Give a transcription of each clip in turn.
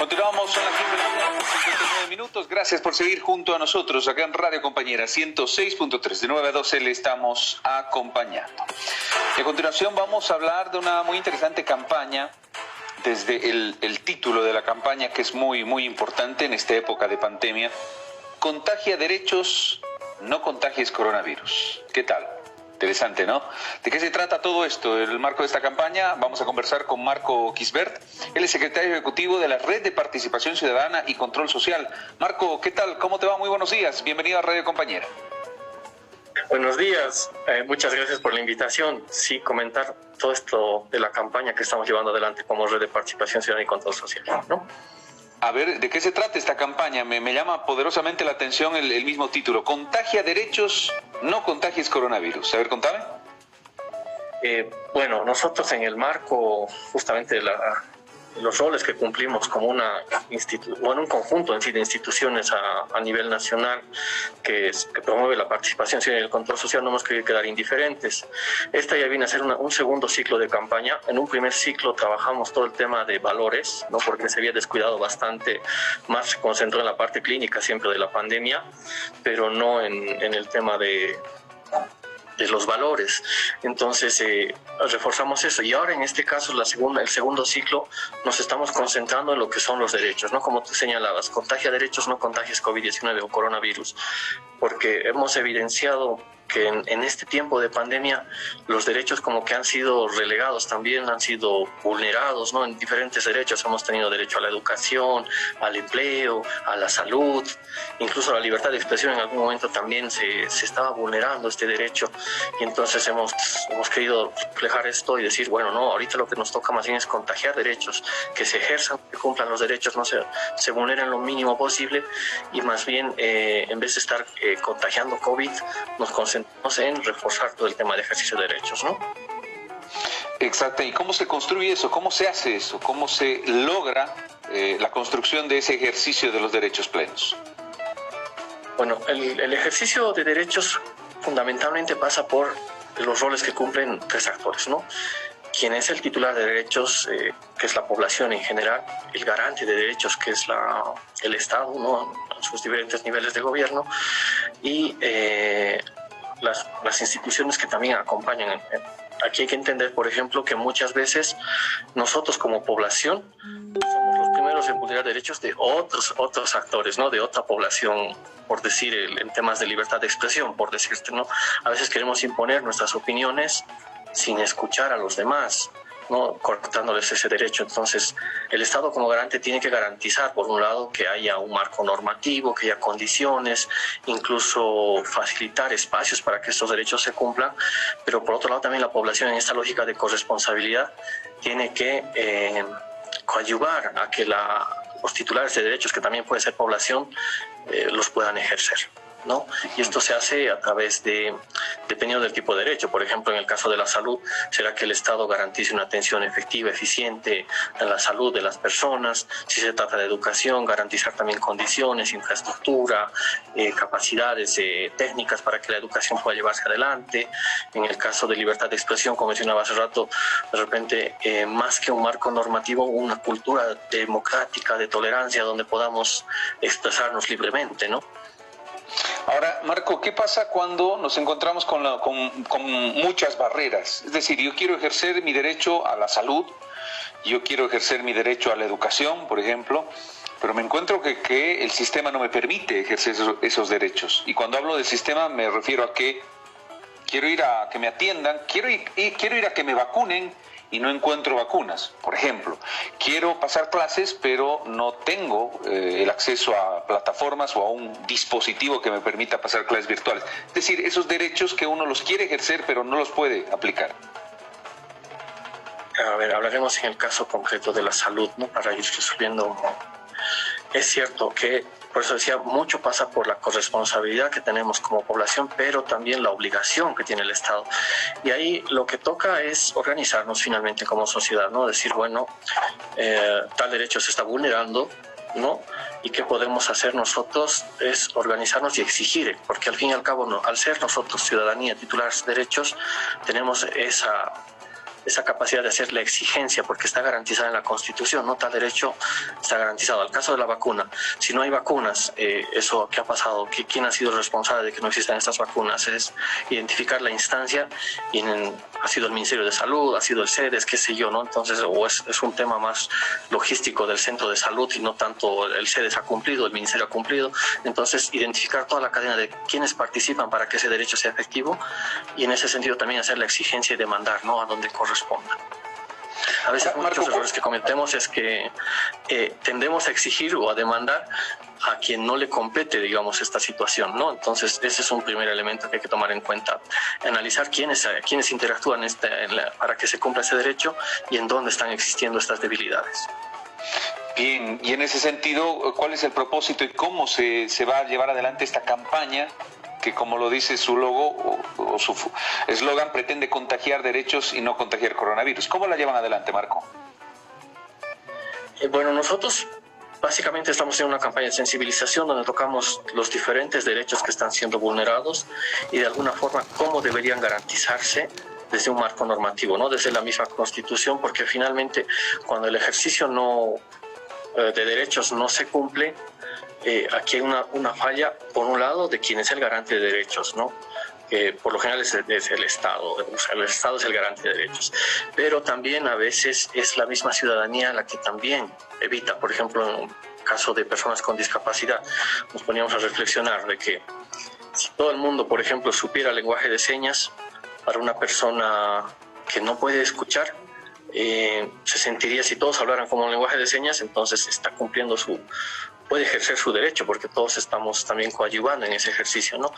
Continuamos, son las 15:59 minutos. Gracias por seguir junto a nosotros acá en Radio Compañera 106.3. De 9 a 12 le estamos acompañando. Y a continuación vamos a hablar de una muy interesante campaña. Desde el título de la campaña, que es muy importante en esta época de pandemia: contagia derechos, no contagies coronavirus. ¿Qué tal? Interesante, ¿no? ¿De qué se trata todo esto? En el marco de esta campaña vamos a conversar con Marco Quisbert. Él es secretario ejecutivo de la Red de Participación Ciudadana y Control Social. Marco, ¿qué tal? ¿Cómo te va? Muy buenos días. Bienvenido a Radio Compañera. Buenos días. Muchas gracias por la invitación. Sí, comentar todo esto de la campaña que estamos llevando adelante como Red de Participación Ciudadana y Control Social, ¿no? A ver, ¿de qué se trata esta campaña? Me llama poderosamente la atención el mismo título. Contagia derechos, no contagies coronavirus. A ver, contame. Bueno, nosotros en el marco justamente de los roles que cumplimos como un conjunto en sí de instituciones a nivel nacional que promueve la participación ciudadana y el control social, no hemos querido quedar indiferentes. Esta ya viene a ser un segundo ciclo de campaña. En un primer ciclo trabajamos todo el tema de valores, ¿no? Porque se había descuidado bastante, más se concentró en la parte clínica siempre de la pandemia, pero no en el tema de los valores. Entonces reforzamos eso, y ahora en este caso el segundo ciclo nos estamos concentrando en lo que son los derechos, ¿no? Como tú señalabas, contagia derechos, no contagies COVID-19 o coronavirus, porque hemos evidenciado que en este tiempo de pandemia los derechos como que han sido relegados, también han sido vulnerados, ¿no? En diferentes derechos hemos tenido derecho a la educación, al empleo, a la salud, incluso a la libertad de expresión en algún momento también se estaba vulnerando este derecho, y entonces hemos querido reflejar esto y decir, bueno, no, ahorita lo que nos toca más bien es contagiar derechos, que se ejerzan, que cumplan los derechos, no se vulneren lo mínimo posible, y más bien en vez de estar contagiando COVID, nos concentramos en reforzar todo el tema de ejercicio de derechos, ¿no? Exacto. ¿Y cómo se construye eso? ¿Cómo se hace eso? ¿Cómo se logra la construcción de ese ejercicio de los derechos plenos? Bueno, el ejercicio de derechos fundamentalmente pasa por los roles que cumplen tres actores, ¿no? Quien es el titular de derechos, que es la población en general; el garante de derechos, que es el Estado, ¿no? En sus diferentes niveles de gobierno; y las instituciones que también acompañan. Aquí hay que entender, por ejemplo, que muchas veces nosotros como población somos los primeros en vulnerar derechos de otros actores, ¿no? De otra población, por decir, en temas de libertad de expresión, por decirte, ¿no? A veces queremos imponer nuestras opiniones sin escuchar a los demás, ¿no? Cortándoles ese derecho. Entonces, el Estado como garante tiene que garantizar, por un lado, que haya un marco normativo, que haya condiciones, incluso facilitar espacios para que estos derechos se cumplan, pero por otro lado también la población, en esta lógica de corresponsabilidad, tiene que coadyuvar a que los titulares de derechos, que también puede ser población, los puedan ejercer, ¿no? Y esto se hace a través dependiendo del tipo de derecho. Por ejemplo, en el caso de la salud, será que el Estado garantice una atención efectiva, eficiente a la salud de las personas. Si se trata de educación, garantizar también condiciones, infraestructura, capacidades técnicas para que la educación pueda llevarse adelante. En el caso de libertad de expresión, como mencionaba hace rato, de repente, más que un marco normativo, una cultura democrática de tolerancia donde podamos expresarnos libremente, ¿no? Ahora, Marco, ¿qué pasa cuando nos encontramos con muchas barreras? Es decir, yo quiero ejercer mi derecho a la salud, yo quiero ejercer mi derecho a la educación, por ejemplo, pero me encuentro que el sistema no me permite ejercer esos derechos. Y cuando hablo del sistema me refiero a que quiero ir a que me atiendan, quiero ir a que me vacunen, y no encuentro vacunas, por ejemplo. Quiero pasar clases, pero no tengo el acceso a plataformas o a un dispositivo que me permita pasar clases virtuales. Es decir, esos derechos que uno los quiere ejercer, pero no los puede aplicar. A ver, hablaremos en el caso concreto de la salud, ¿no? Para ir resolviendo. Es cierto que, por eso decía, mucho pasa por la corresponsabilidad que tenemos como población, pero también la obligación que tiene el Estado. Y ahí lo que toca es organizarnos finalmente como sociedad, ¿no? Decir, bueno, tal derecho se está vulnerando, ¿no? Y qué podemos hacer nosotros es organizarnos y exigir, porque al fin y al cabo, no, al ser nosotros ciudadanía, titulares de derechos, tenemos esa capacidad de hacer la exigencia, porque está garantizada en la Constitución, ¿no? Tal derecho está garantizado. Al caso de la vacuna, si no hay vacunas, eso ¿qué ha pasado? ¿Quién ha sido el responsable de que no existan estas vacunas? Es identificar la instancia y ha sido el Ministerio de Salud, ha sido el CEDES, qué sé yo, ¿no? Entonces, o es un tema más logístico del centro de salud y no tanto el CEDES ha cumplido, el Ministerio ha cumplido. Entonces, identificar toda la cadena de quienes participan para que ese derecho sea efectivo y en ese sentido también hacer la exigencia y demandar, ¿no? A donde corresponda. A veces muchos errores que cometemos es que tendemos a exigir o a demandar a quien no le compete, digamos, esta situación, ¿no? Entonces, ese es un primer elemento que hay que tomar en cuenta. Analizar quiénes interactúan para que se cumpla ese derecho y en dónde están existiendo estas debilidades. Bien, y en ese sentido, ¿cuál es el propósito y cómo se va a llevar adelante esta campaña que, como lo dice su logo o su eslogan, pretende contagiar derechos y no contagiar coronavirus? ¿Cómo la llevan adelante, Marco? Bueno, nosotros básicamente estamos haciendo una campaña de sensibilización donde tocamos los diferentes derechos que están siendo vulnerados y de alguna forma cómo deberían garantizarse desde un marco normativo, ¿no? Desde la misma Constitución, porque finalmente cuando el ejercicio de derechos no se cumple, aquí hay una falla, por un lado, de quien es el garante de derechos, ¿no? Por lo general es el Estado, o sea, el Estado es el garante de derechos, pero también a veces es la misma ciudadanía la que también evita. Por ejemplo, en el caso de personas con discapacidad, nos poníamos a reflexionar de que si todo el mundo, por ejemplo, supiera lenguaje de señas para una persona que no puede escuchar, se sentiría, si todos hablaran como lenguaje de señas, entonces está cumpliendo puede ejercer su derecho, porque todos estamos también coadyuvando en ese ejercicio, ¿no?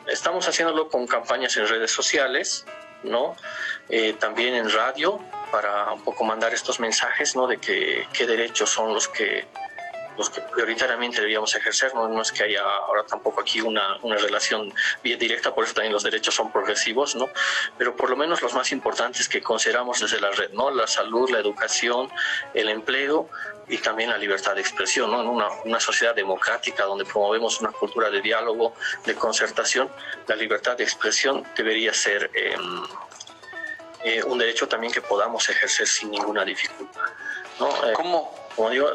Estamos haciéndolo con campañas en redes sociales, ¿no? También en radio, para un poco mandar estos mensajes, ¿no? De qué derechos son los que prioritariamente deberíamos ejercer. No es que haya ahora tampoco aquí una relación bien directa, por eso también los derechos son progresivos, ¿no? Pero por lo menos los más importantes que consideramos desde la red, ¿no? La salud, la educación, el empleo y también la libertad de expresión, ¿no? En una sociedad democrática donde promovemos una cultura de diálogo, de concertación, la libertad de expresión debería ser un derecho también que podamos ejercer sin ninguna dificultad, ¿no? Como digo,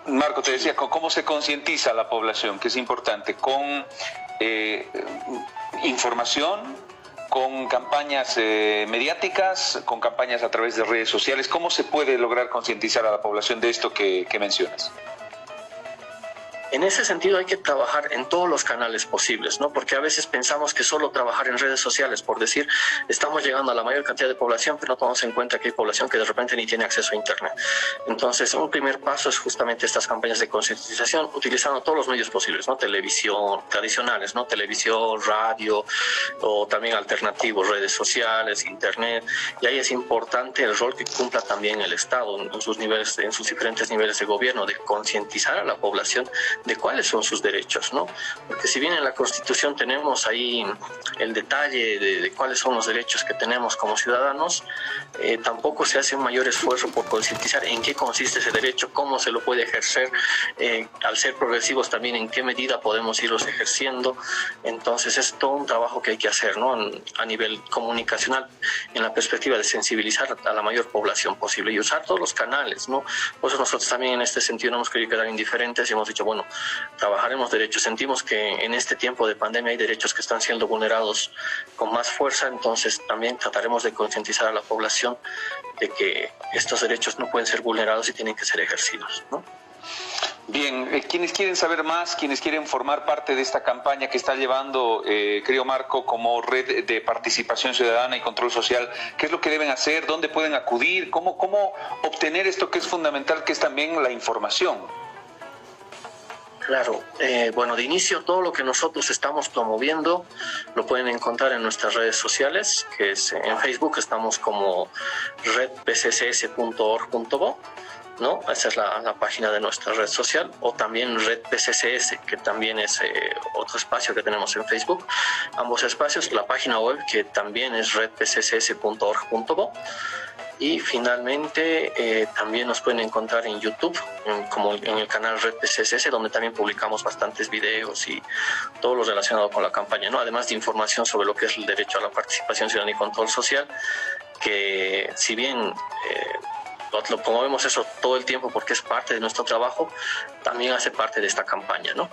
Marco, te decía, ¿cómo se concientiza a la población? Que es importante, con información, con campañas mediáticas, con campañas a través de redes sociales. ¿Cómo se puede lograr concientizar a la población de esto que mencionas? En ese sentido hay que trabajar en todos los canales posibles, ¿no? Porque a veces pensamos que solo trabajar en redes sociales, por decir, estamos llegando a la mayor cantidad de población, pero no tomamos en cuenta que hay población que de repente ni tiene acceso a Internet. Entonces, un primer paso es justamente estas campañas de concientización, utilizando todos los medios posibles, ¿no? Televisión, tradicionales, ¿no? Televisión, radio, o también alternativos, redes sociales, Internet. Y ahí es importante el rol que cumpla también el Estado en sus diferentes niveles de gobierno, de concientizar a la población de cuáles son sus derechos, ¿no? Porque si bien en la Constitución tenemos ahí el detalle de cuáles son los derechos que tenemos como ciudadanos, tampoco se hace un mayor esfuerzo por concientizar en qué consiste ese derecho, cómo se lo puede ejercer, al ser progresivos también en qué medida podemos irlos ejerciendo. Entonces es todo un trabajo que hay que hacer, ¿no? A nivel comunicacional, en la perspectiva de sensibilizar a la mayor población posible y usar todos los canales, ¿no? Por eso nosotros también en este sentido no hemos querido quedar indiferentes y hemos dicho, bueno, trabajaremos derechos. Sentimos que en este tiempo de pandemia hay derechos que están siendo vulnerados con más fuerza, entonces también trataremos de concientizar a la población de que estos derechos no pueden ser vulnerados y tienen que ser ejercidos, ¿no? Bien, quienes quieren saber más, quienes quieren formar parte de esta campaña que está llevando, querido Marco, como red de participación ciudadana y control social, ¿qué es lo que deben hacer? ¿Dónde pueden acudir? ¿Cómo obtener esto que es fundamental, que es también la información? Claro, bueno, de inicio todo lo que nosotros estamos promoviendo lo pueden encontrar en nuestras redes sociales, que es en Facebook estamos como redpccs.org.bo, ¿no? Esa es la página de nuestra red social, o también Red PCCS, que también es otro espacio que tenemos en Facebook. Ambos espacios, la página web que también es redpccs.org.bo. Y finalmente también nos pueden encontrar en YouTube, como en el canal Red PCSS, donde también publicamos bastantes videos y todo lo relacionado con la campaña, ¿no? Además de información sobre lo que es el derecho a la participación ciudadana y control social, que si bien lo promovemos eso todo el tiempo porque es parte de nuestro trabajo, también hace parte de esta campaña, ¿no?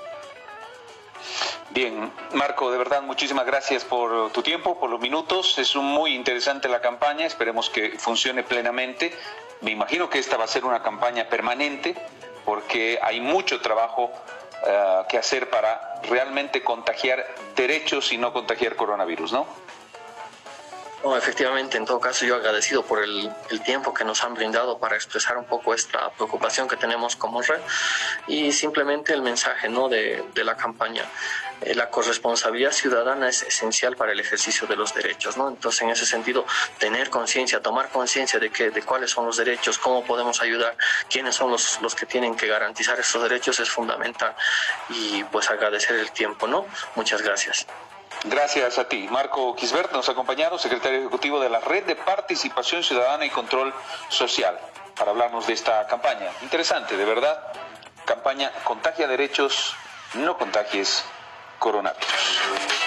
Bien, Marco, de verdad, muchísimas gracias por tu tiempo, por los minutos. Es muy interesante la campaña, esperemos que funcione plenamente. Me imagino que esta va a ser una campaña permanente porque hay mucho trabajo que hacer para realmente contagiar derechos y no contagiar coronavirus, ¿no? No, efectivamente, en todo caso yo agradecido por el tiempo que nos han brindado para expresar un poco esta preocupación que tenemos como red y simplemente el mensaje, ¿no?, de la campaña. La corresponsabilidad ciudadana es esencial para el ejercicio de los derechos, ¿no? Entonces, en ese sentido, tener conciencia, tomar conciencia de cuáles son los derechos, cómo podemos ayudar, quiénes son los que tienen que garantizar estos derechos es fundamental. Y pues agradecer el tiempo, ¿no? Muchas gracias. Gracias a ti. Marco Quisbert nos ha acompañado, secretario ejecutivo de la Red de Participación Ciudadana y Control Social, para hablarnos de esta campaña. Interesante, de verdad. Campaña Contagia Derechos, no contagies coronavirus.